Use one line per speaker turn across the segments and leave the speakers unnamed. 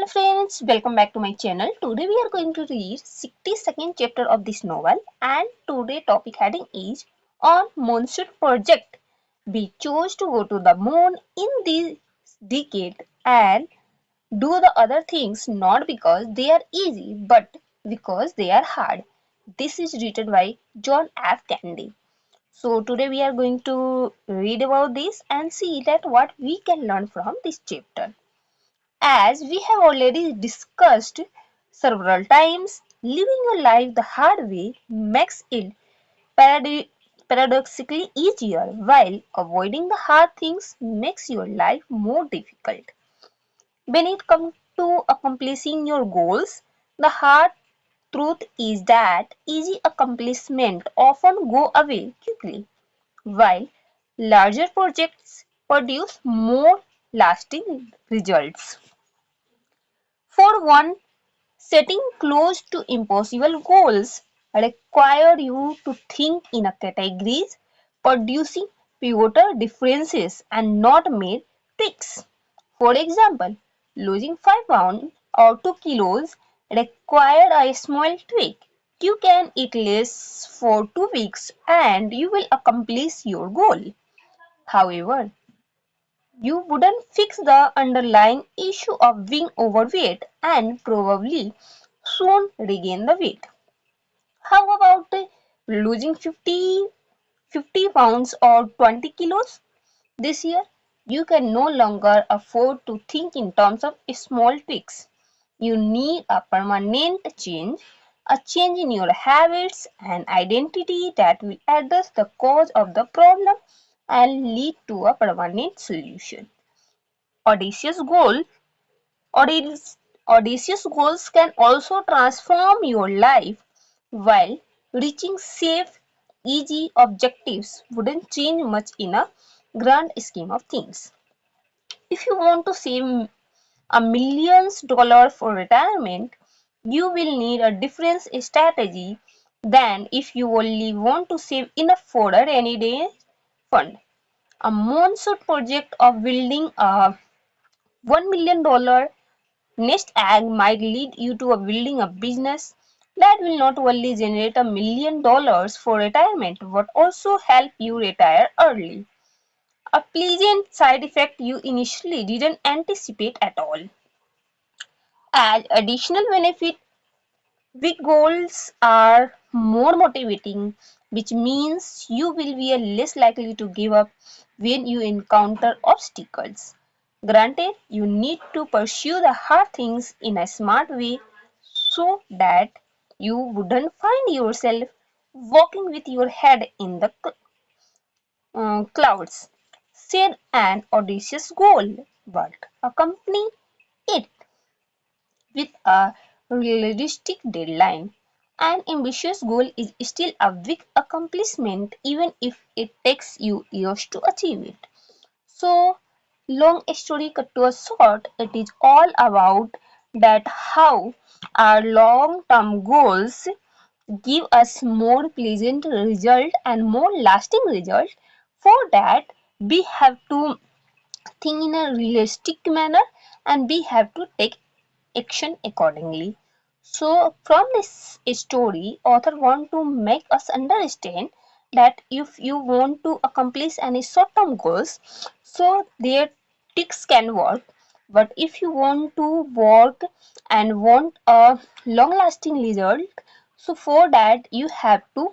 Hello friends, welcome back to my channel. Today we are going to read 62nd chapter of this novel and today topic heading is on Monsoon Project. We chose to go to the moon in this decade and do the other things not because they are easy but because they are hard. This is written by John F. Kennedy. So today we are going to read about this and see that what we can learn from this chapter. As we have already discussed several times, living your life the hard way makes it paradoxically easier, while avoiding the hard things makes your life more difficult. When it comes to accomplishing your goals, the hard truth is that easy accomplishment often go away quickly, while larger projects produce more lasting results. For one, setting close to impossible goals require you to think in a categories, producing pivotal differences and not mere tweaks. For example, losing 5 pounds or 2 kilos require a small tweak. You can eat less for 2 weeks and you will accomplish your goal. However, you wouldn't fix the underlying issue of being overweight and probably soon regain the weight. How about losing 50 pounds or 20 kilos this year? You can no longer afford to think in terms of small tweaks. You need a permanent change, a change in your habits and identity that will address the cause of the problem and lead to a permanent solution. Audacious goal Audacious goals can also transform your life, while reaching safe, easy objectives wouldn't change much in a grand scheme of things. If you want to save a millions dollar for retirement, you will need a different strategy than if you only want to save enough for a rainy day fund. A monsoon project of building a $1 million nest egg might lead you to building a business that will not only generate $1 million for retirement but also help you retire early. A pleasant side effect you initially didn't anticipate at all. As additional benefit, big goals are more motivating, which means you will be less likely to give up when you encounter obstacles. Granted, you need to pursue the hard things in a smart way so that you wouldn't find yourself walking with your head in the clouds. Set an audacious goal, but accompany it with a realistic deadline. An ambitious goal is still a big accomplishment even if it takes you years to achieve it. So, long story cut to a short, it is all about that how our long-term goals give us more pleasant result and more lasting result. For that, we have to think in a realistic manner and we have to take action accordingly. So, from this story, author want to make us understand that if you want to accomplish any short-term goals, so their tricks can work. But if you want to work and want a long-lasting result, so for that you have to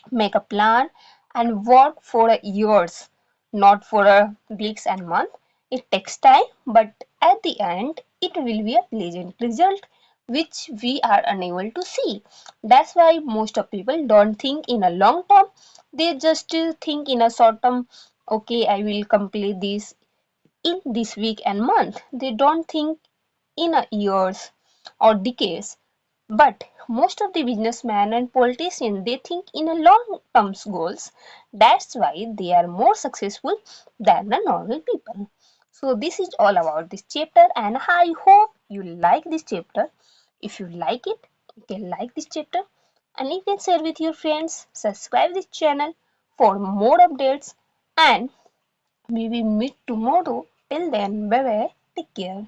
make a plan and work for years, not for a weeks and months. It takes time, but at the end, it will be a pleasant result which we are unable to see. That's why most of people don't think in a long term. They just think in a short term. Okay, I will complete this in this week and month. They don't think in a years or decades. But most of the businessmen and politicians they think in a long term goals. That's why they are more successful than the normal people. So this is all about this chapter and I hope you like this chapter. If you like it, you can like this chapter and you can share with your friends. Subscribe this channel for more updates and we will meet tomorrow. Till then, bye bye. Take care.